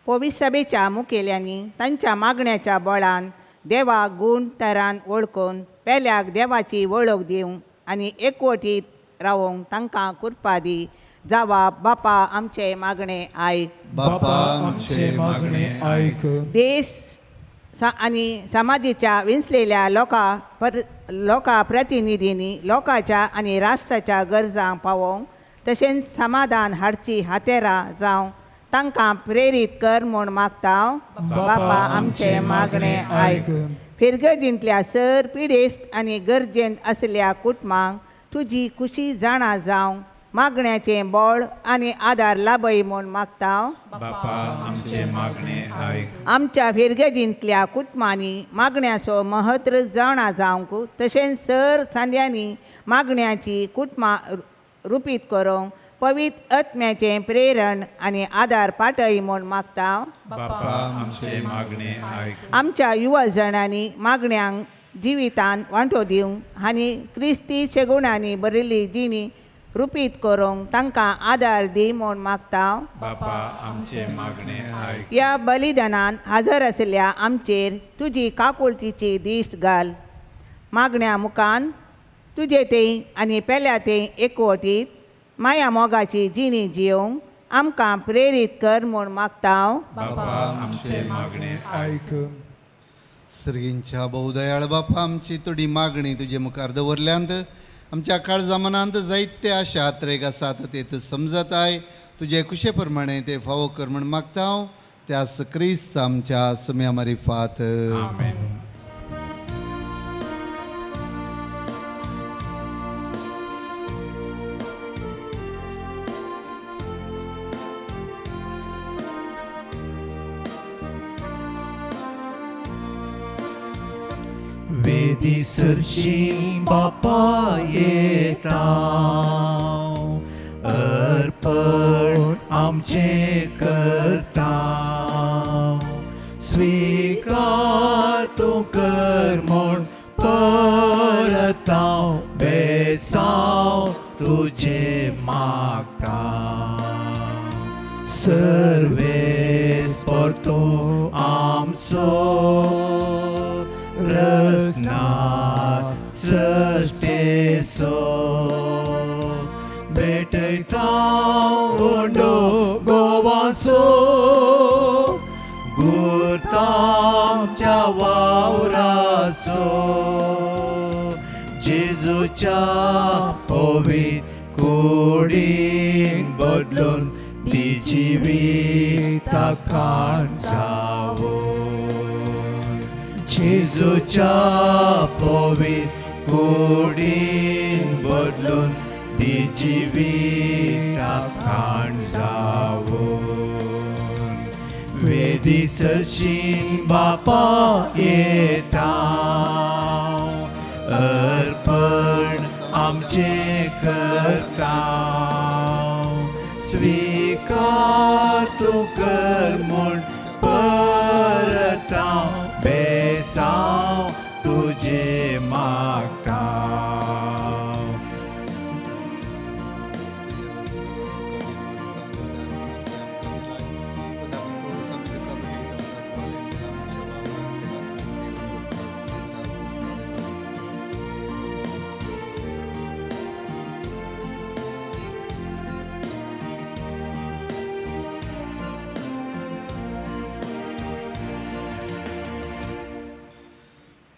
पवित्र सभेच्या मुखेल्यांनी तांच्या मागण्याच्या बळान देवाक गूण तरान वळखून पेल्याक देवाची वळख दिवंक आनी एकवटीत रावंक तांकां कृपा दी जावा बापा आमचे मागणे आयक बापा आमचे मागणे आयक देश आनी समाजीच्या विंचलेल्या लोका प्रतिनिधींनी लोकाच्या आनी राष्ट्राच्या गरजांक पावोवंक तशेंच समाधान हाडची हातेरां जावं तांकां प्रेरीत कर म्हूण मागता बापा आमचे मागणे आयक फिरगजींतल्या सर पिडेस्त आनी गरजेंत आसल्या कुटुंबांक तुजी खुशी जाणा जावं मागण्याचें बळ आनी आदार लाभय म्हूण मागता बापा आमचे मागणे आयक आमच्या फिरगजींतल्या कुटुंबांनी मागण्याचो महत्व जाणा जावंक तशेंच सर सांद्यांनी मागण्याची कुटुंबां रुपीत करूंक पवित्र आत्म्याचें प्रेरण आनी आदार पाठय म्हूण मागता बापा आमचे मागणे आयक आमच्या युवा जणांनी मागण्यांक जिवितान वांटो दिवंक आनी क्रिस्ती शेगुणांनी बरिल्ली जिणी रुपीत करूंक तांकां आदार दी म्हूण मागता बापा आमचे मागणे आयक ह्या बलिदानान हजर आसल्या आमचेर तुजी काकुळतीची दिश्ट घाल मागण्या मुखान तुजे तें आनी पेल्या तें एकवटीत माया मोगाची जिणी जियोंक आमकां प्रेरीत कर म्हूण मागता बापा आमचे मागणे आयक सर्गींच्या बहुदयाळ बापा आमची थोडी मागणी तुजे मुखार दवरल्यांत आमच्या काळजा मनांत जायते आशा आत्रेक आसात ते तूं समजत आय तुजे कुशे प्रमाणे ते फावो कर म्हूण मागता हांव त्यास क्रिस्त आमच्या सुम्या मारिफात आमेन वेदी सरशी बापा येता अर्पण आमचे करता स्वीकार तू कर म्हूण परता बेसांव तुजे मागता सर्वेस परतो आमचो रसनात सस्तेसो बेटयता ओंडो गोवासो गुर्तांच्या वावरासो जेजूच्या पवित्र कुडीक बदलून ती जिविता जावो जेजूच्या पवित्र कुडीन बदलून ती जिविता जावो वेदी सरशी बापा येता अर्पण आमचे करता स्वीकार तू कर म्हूण परता बेसांव तुजे मागता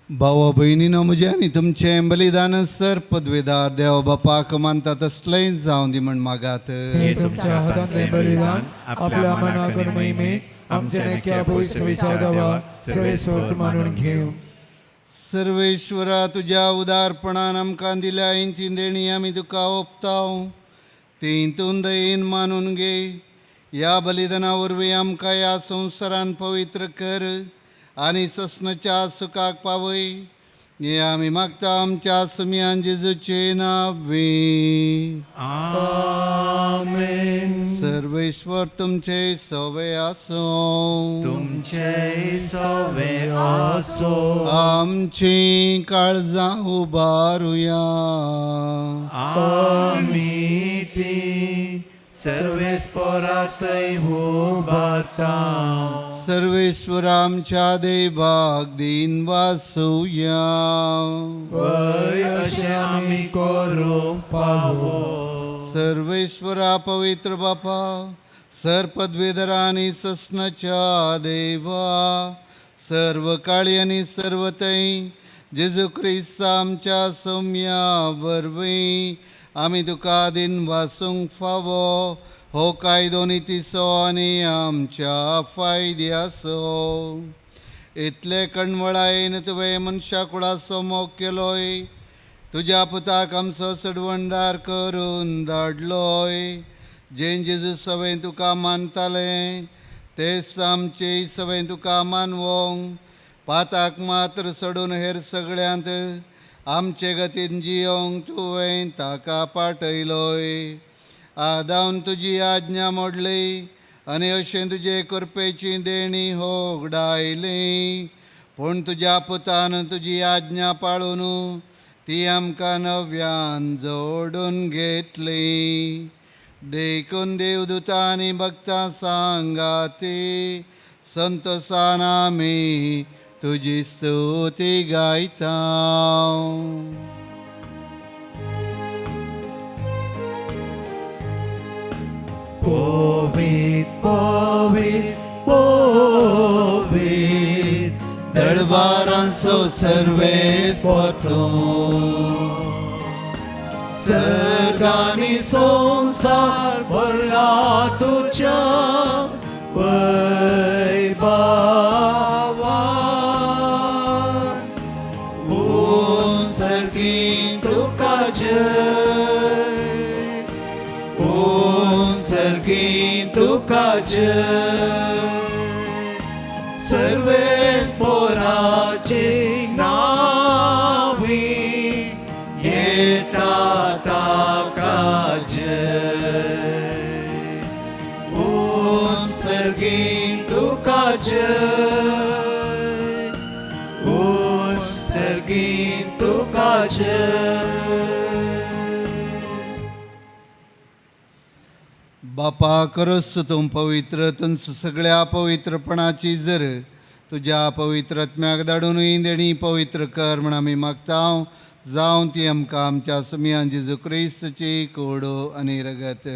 भावा भयणीनो म्हजे आनी तुमचें बलिदान सर पदवेदार देव बापाक मानता तसलें जावं दी म्हण मागात. हे तुमच्या हातांतलें बलिदान आपल्या मनाकून महिमेक आमच्या नेक्या पवित्र विचारावा सर्वेस्वर मानून घेऊ. सर्वेश्वरा तुज्या उदारपणान आमकां दिल्या इंची देणी आमी तुका ओपताव. ती हितून दयेन मानून घे. ह्या बलिदाना वरवीं आमकां ह्या संवसारान पवित्र कर आनी ससनाच्या सुखाक पावय. हे आमी मागता आमच्या सुमयान जेजूचे नांवे. आमेन. सर्वेश्वर तुमचे सवे आसो. तुमचे सवे आसो. आमची काळजां उबारुया. आमी ती सर्वेस्परातय उबारता. सर्वेश्वर आमच्या देवाक दिन वासुया. वय अशें आमी करूंक पावो. सर्वेश्वरा पवित्र बापा सर पदवीधर आनी ससनाच्या देवा सर्व काळी आनी सर्वतय जेजू क्रिस्त आमच्या सौम्या वरवीं आमी तुका दिन वासूंक फावो. हो कायदो नितीसो आनी आमच्या फायद्याचो. इतले कणवळायेन तुवें मनशा कुळाचो मोग केलोय. तुज्या पुताक आमचो सडवणदार करून धाडलोय. जें जेजू सवें तुका मानतालें तेच आमचे सवें तुका मानवंक. पाताक मात्र सोडून हेर सगळ्यांत आमचे गतीन जियोंक तुवें ताका पाठयलोय. आदावन तुजी आज्ञा मोडली आनी अशें तुजे कृपेची देणी होगडायली. पूण तुज्या पुतान तुजी आज्ञा पाळून ती आमकां नव्यान जोडून घेतली. देखून देवदूतां आनी भक्तां सांगाती संतोशान आमी तुजी स्तुती गायता. पवित्र पवित्र पवित्र दरबारांचो सर्वेस्वर तूं. सर्गानी संसार भरला तुझ्या वैभवान. सर्गी तुका जय. सर्गी तुका जय. सर्वेस्वराचे नावी येता ताका जय. सर्गी तुका जय. सर्गी तुका जय. बापा करस तूं पवित्र तुंच सगळ्या पवित्रपणाची जर तुज्या पवित्रत्म्याक धाडूनय देणी पवित्र कर म्हण आमी मागता. जावं ती आमकां आमच्या सुमयान जेजू क्रिस्ताची कोडो आनी रगत.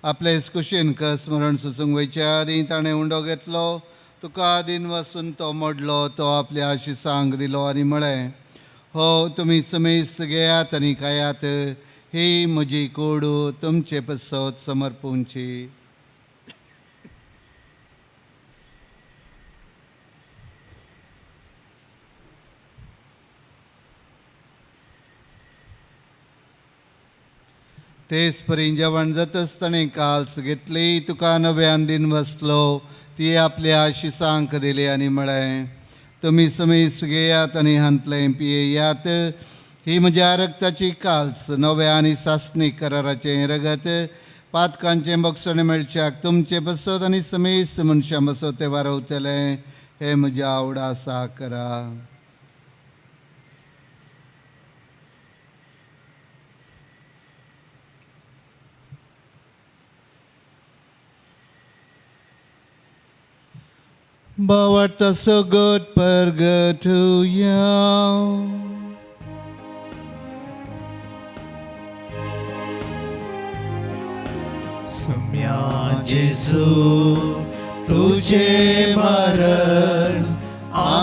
आपलेच कुशीन स्मरण सुसूंक वयच्या आदीं ताणें उंडो घेतलो. तुका आदीन वचून तो मोडलो. तो आपल्या आशिसांक दिलो आनी म्हळें, हो तुमी समेस घेयात आनी खायात. ही म्हजी कोडू तुमचे पसत समर्पूंची. तेच परी जेवण जातच ताणें काल्स घेतली. तुका नव्यान दिन बसलो. ती आपल्या आशिसांक दिली आनी म्हळें, तुमी समेस घेयात आनी हांतलें पियेयात. ही म्हज्या रक्ताची काल्स नव्या आनी सासणीक कराराचें रगत. पातकांचें बक्षण मेळच्याक तुमचे बसत आनी समेस मनशां बसत ते वारवतलें. हे म्हज्या आवडा करा. Bawarta so good purgatoria. सम्या जेजू तुझे मरण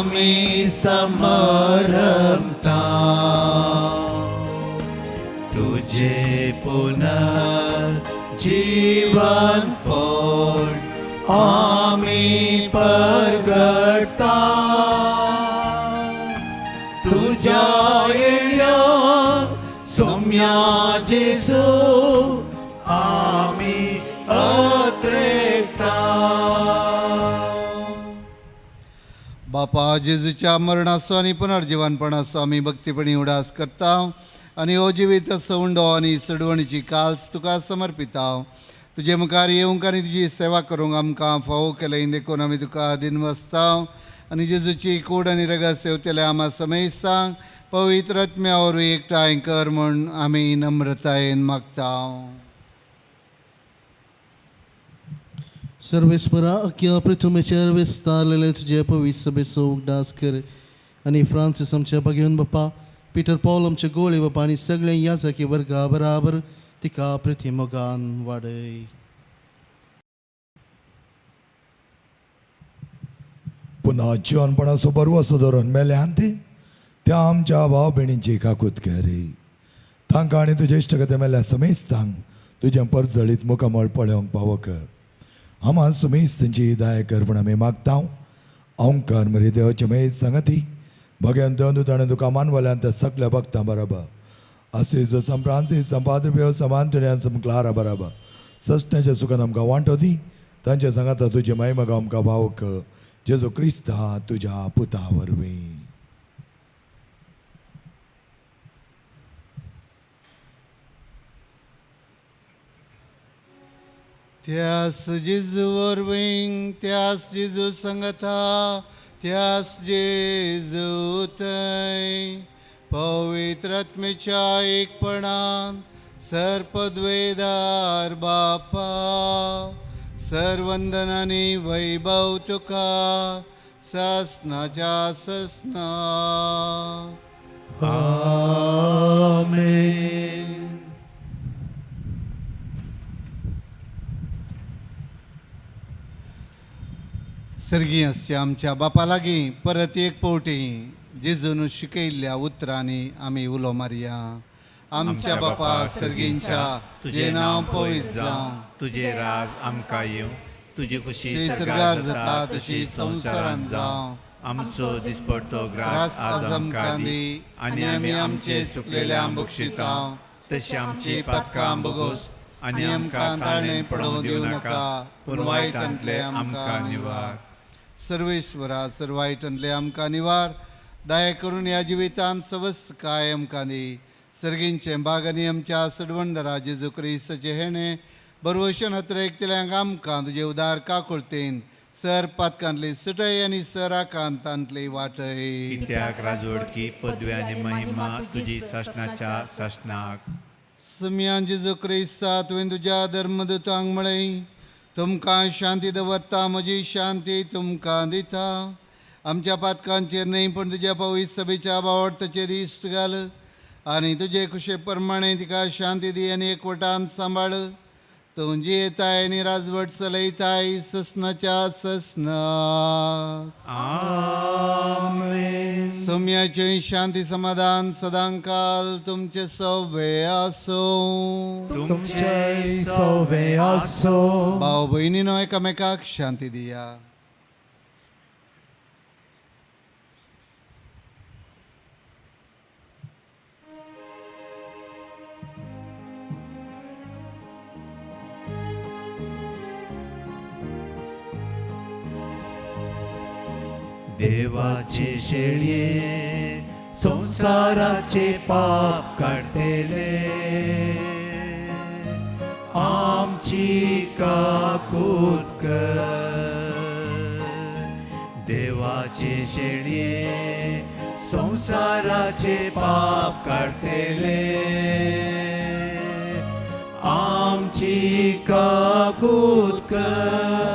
आमी समरमता तुझे पुनर्जीवन पोट आमी परगटता तुझ्या येळ्या सौम्या जेसू आमी अत्रेकता. बापा जेजूच्या मरणाचो आनी पुनर्जीवनपणाचो आमी भक्तीपणी उडास करता आनी हो जिवीताचो उंडो आनी सडवणीची काल्स तुका समर्पिता. तुजे मुखार येवंक आनी तुजी सेवा करूंक आमकां फावो केलें देखून आमी तुका दिनवसता आनी जेजूची कूड आनी रगत सेवतले आमा समयसांक पवित्र आत्म्या वरवीं एकठांय कर म्हूण आमी नम्रतायेन मागता. सर्वेस्परा अख्ख्या पृथ्वीचेर विस्तारलेले तुजे पवित्र सभेचो उगडास कर आनी फ्रांसीस आमचे भगिवन बापा, पिटर पॉल आमचे गोळे बापा आनी सगळे याजकी वर्गा बराबर तिका प्रतिमोगान वाडय. पुन्हा जिवनपणाचो बरवसो धरून मेल्यांत त्या आमच्या भाव भयणींची काकूत कर. तांकां आनी तुजे इश्टगते मेल्या समेस्तांक तुजें परजळीत मुखामळ पळोवंक फावो कर. आम्हा सुमेस्तांची दाय कर म्हूण आमी मागता. ओंकार मरे देवाचे मेज सांगती भगवान दोन ताणें तुका मानवल्यान त्या सगळ्या भक्तां बरोबर असेजो संप्रांसी संपाद्र बेव समांतण्यान समक्लारा बरोबर सस्त्याच्या सुखान आमकां वांटो दी. तांचे सांगाता तुजे महिमा आमकां भाव कर जेजो क्रिस्ता तुज्या पुता वरवीं. त्यास जेजू वरवीं त्यास जेजू संगता त्यास जेजू थंय पवित्र आत्मेच्या एकपणान सर्पद्वेदार बापा सर्वंदनानी वैभव तुका ससनाच्या ससना. आमेन. सर्गीय असच्या आमच्या बापा लागीं परत एक पावटी जेजून शिकयल्ल्या उतरांनी आमी उलो मारया. आमच्या बापा सर्गींच्या तुजें नांव पवित्र जावं, तुझे राज आमकां येवं, तुजी खुशी स्वर्गार जाता तशी संवसारांत जावं. आमचो दिसपडटो ग्रास आज आमकां दी आनी आमी आमचे सुकलेल्या बक्षिता तशी आमची पातकां बोगोस आनी आमकां ताळणें पडोवं दिवं नाका पूण वायटांतले आमकां निवार. सर्वेश्वरा सर्वायटांतले आमकां निवार. दया करून ह्या जिवितांत सवस्त काय आमकां दी. सर्गींचे बाग आनी आमच्या सडवणदारा जेजू क्रिस्ताचे हेणे बरवशेन हत्रेकतल्यांक आमकां तुजे उदार काकुळतेन सर पातकांतली सुटय आनी सराकांतांतली वाटय. कित्याक राजवडकी पदवी आनी महिमा तुजी शासनाच्या शासनाक. सम्यान जेजू क्रिस्ता तुवें तुज्या धर्मदुतांक म्हळें तुमकां शांती दवरता म्हजी शांती तुमकां दिता. आमच्या पातकांचेर न्हय पूण तुज्या पवित्र सभेच्या बावडताचेर दिश्ट घाल आनी तुजे कुशे प्रमाणे तिका शांती दी आनी एकवटान सांबाळ. तूं जियेताय आनी राजवट चलयताय ससनाच्या ससनाक. आमेन. सौम्याचें शांती समाधान सदांकाल तुमचे सवे आसो. तुमचे सवे आसो. भाव भयणीनो एकामेकाक शांती दिया. देवाचे शेळये संसाराचे पाप काढतेले आमची काकूत कर. देवाचे शेळये संसाराचे पाप काढतेले आमची काकूत कर.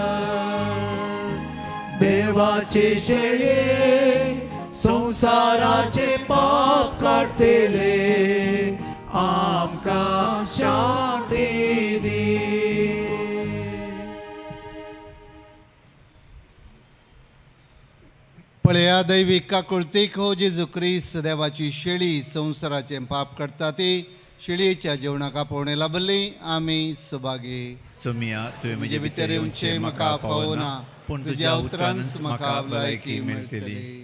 देवाचे शेळये संसाराचे पाप काढतेले आमकां शांती दी. पळया दैवीक काकुळतीक हो जेजू क्रिस्त देवाची शेळी संवसाराचें पाप करता ती शेळयेच्या जेवणाक आपोवणे लाभली आमी सुभागी. सुमिया तुवें म्हजे भितर येवचें म्हाका फावना पूण तुज्या उतरांच म्हाका भलायकी मेळटली.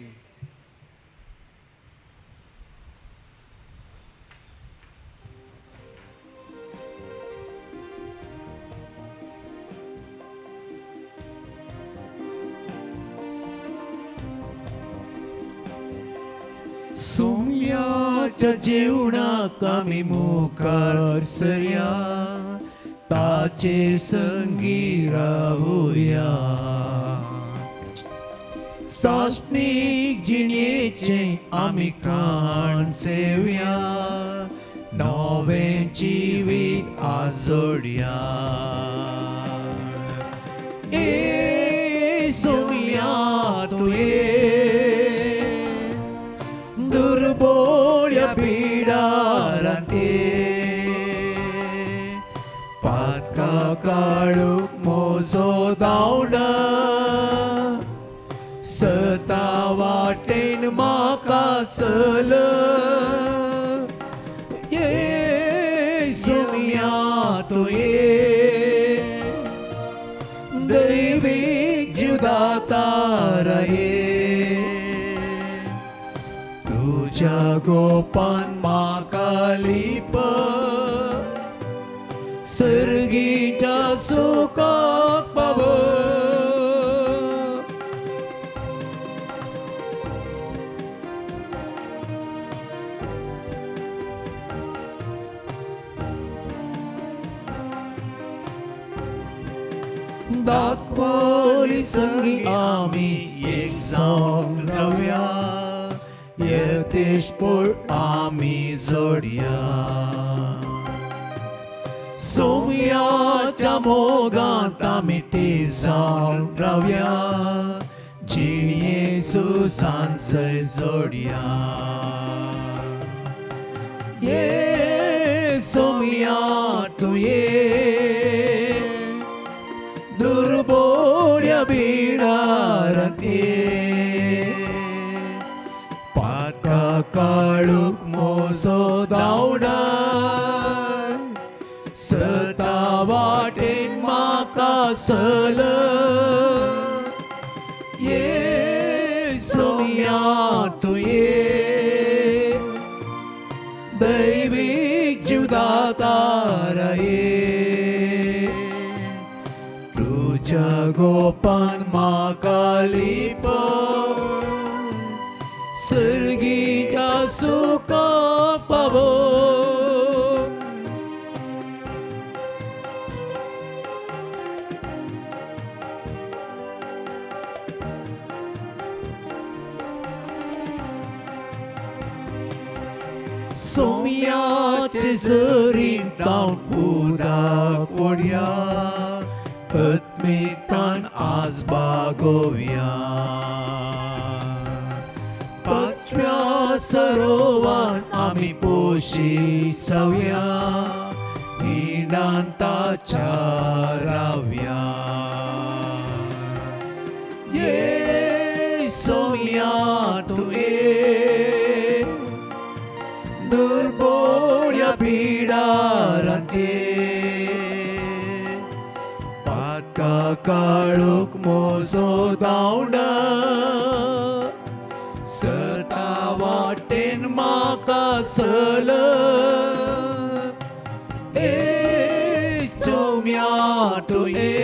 सोम्याच्या जेवणाक आमी मुखार सरया ताचे संगी रावुया. सासणीक जिणेचें आमी खाण सेवया नवें जिवीत आजोडया. ए सोम्या तुये दुर्बोळ्या पिडारांते पातका काळूक मोजो दावडा सता वाटेन म्हाका चल. ये सोम्या तुये दैवीक जीव दातारा ये तुझ्या गोपान म्हाका लिप सर्गीच्या सुखाक पाव. दाखवली संगी आमी एक सांग रावया येतेशपूर आमी जोडया. सोम्याच्या मोगांत आमी तिजान रावया जिणेचो सांसय जोडया. ये सोम्या तुये दुर्बोळ्या बिडारांत ये पातका काळूक मोजो दावडा सता वाटेन म्हाका चल. ये सोम्या तुये दैवीक जीव दातारा ये तुझ्या गोपान म्हाका लिप सर्गीच्या सुखाक पाव. सोम्याचे झरीन तावन उदक ओडया आत्मिकान आज बागोवया. पाचव्या सरोवान आमी पोशी सवया हिणांताच्या रावया. ये सोम्या तुये दुर्बोळ्या पिडारांत ये पातका काळूक मोजो दावडा सता वाटेन म्हाका चल. ए सोम्या तुये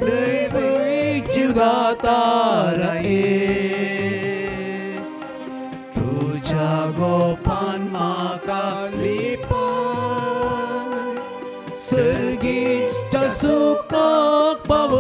दैवीक जीव दातारा ये तुझ्या गोपान म्हाका लिप सर्गीच्या सुखाक पाव.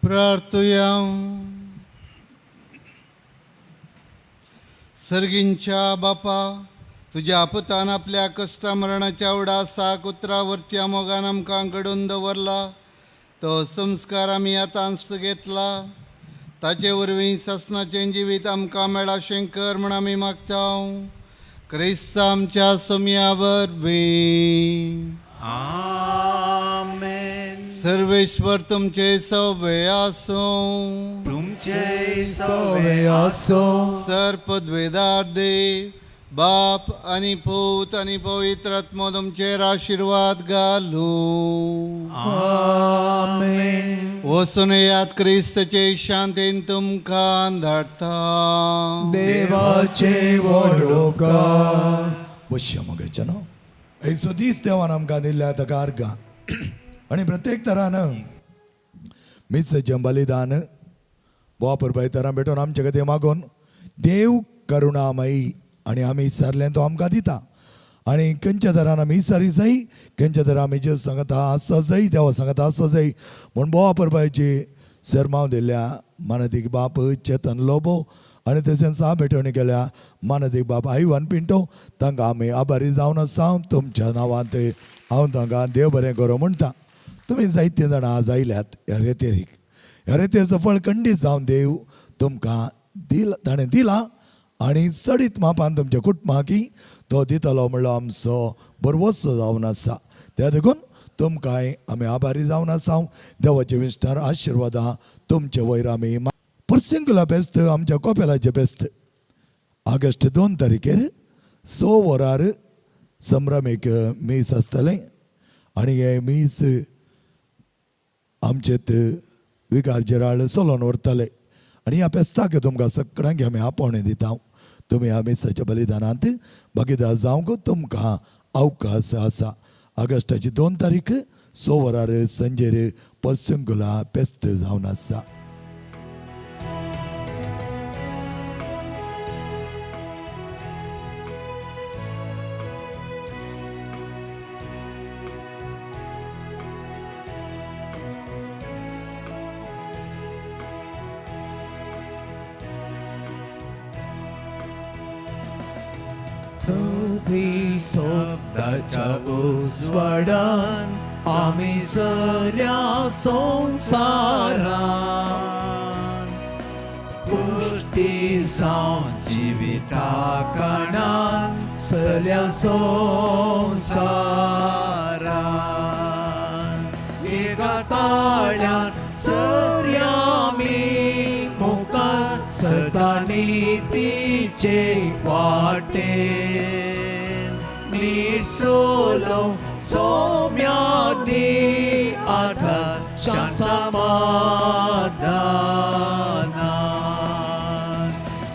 प्रार्थुया. सर्गींच्या बापा तुज्या पुतान आपल्या कश्टा मरणाच्या उडासाक उतरावरच्या मोगान आमकां घडोवन दवरला. तो संस्कार आमी आतांच घेतला. ताचे वरवीं ससनाचें जिवीत आमकां मेळाशें कर म्हण आमी मागता. क्रिस्त आमच्या सोम्या वरवीं. आमेन. सर्वेश्वर तुमचे सवे आसूं. तुमचे सवे आसो. सर्पद्वेदार देव बाप आनी पूत आनी पवित्र आत्मो तुमचेर आशिर्वाद घालूं. आमेन. वचून येयात क्रिस्तचे शांतीन तुमकां धाडटा. देवाचे वडोकार बश्य मगेच्या न्हू ऐसो दीस देवान आमकां दिल्ल्या ताका अर्गां आनी प्रत्येक तरान मित्सचें बलिदान बोवा पुरबाय तरां भेटून आमचे खातीर मागून देव करुणामयी आनी आमी विसरलें तो आमकां दिता. आनी खंयच्या तरान आमी विसरी जाय, खंयच्या तरान आमी जे सांगता आसा जाय, देवा सांगता आसा जाय म्हूण बोवा पुरबायची सरमाव दिल्ल्या मानदीक बाप चेतन लोबो आनी तशेंच हांव भेटवणी केल्या मानदीक बाप आयवान पिंटो तांकां आमी आभारी जावन आसा. तुमच्या नांवांत हांव तांकां देव बरें करूं म्हणटा. तुमी जायते जाणां आज आयल्यात ह्या रेतेरीक. ह्या रेतेचो फळ खंडीत जावन देव तुमकां ताणें दिला आनी चडीत मापान तुमच्या कुटुंबाकी तो दितलो म्हणलो आमचो बरवोसो जावन आसा. त्या देखून तुमकांय आमी आभारी जावन आसा. देवाचे विस्तार आशिर्वादां तुमचे वयर आमी पर्सिंगुला बेस्त आमच्या कोपेलाचे बेस्त ऑगस्ट 2 तारखेर 6 वरार संभ्रमीक मीस आसतलें आनी हे मीस आमचेत विकार जेराळ सोलोन व्हरतले आनी ह्या पेस्ताक तुमकां सगळ्यांक आमी आपोवणें दिता. तुमी ह्या मिसाच्या बलिदानांत भागीदार जावंक तुमकां अवकाश आसा. ऑगस्टाची 2 तारीख 6 वरार संजेर पर्सिंगुला पेस्त जावन आसा. शब्दाच्या उजवाडान आमी सऱ्या संसारान पुष्टी सावन जिविता काणान सल्या संसारान एका ताळ्यान सऱ्या आमी मुखार सतानी तिचे वाटे नीट सोलो सौम्यादी आधार शांत समाधानान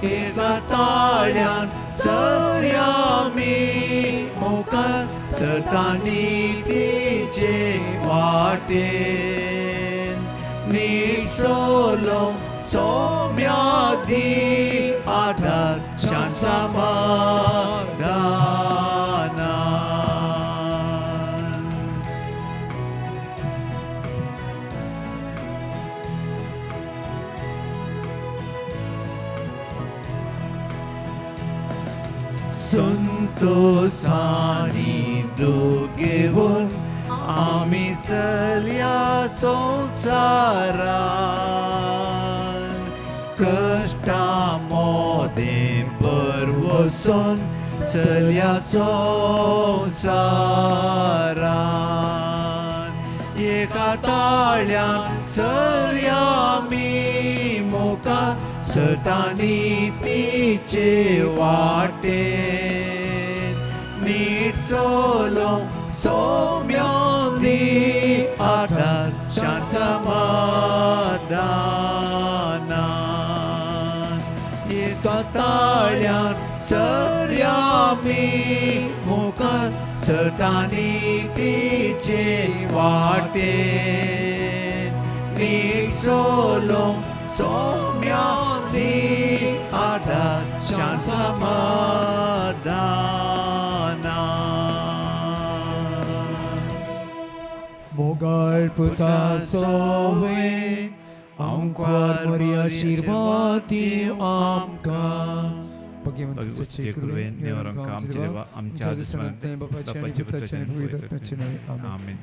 एका ताळ्यान सऱ्या आमी मुखार सतानी तिचे वाटेन नीट सोलो सौम्यादी आधार शांत समाधान. संतोषानी घेऊन आमी चलया संसारान कष्टा मोदे परवसून चलया संसारान एका ताळ्यान चलया आमी मुखार सतानी तिचे वाटेन नीट सोलो सौम्यादी आधार शांत समाधानान एका ताळ्यान सऱ्या आमी मुखार सतानी तिचे वाटेन नीट सोलो सौम्यादी आधार शांत समाधानान मोगाळ पुता सोवे आमकां बरी आशिर्वाद दिव आमकां उच्चे कुरवेन नेवरंका आमचे देवा आमच्या दुश्मनांते बापाचे पुत्राचे आणि पवित्र आत्म्याचे नावे आमेन.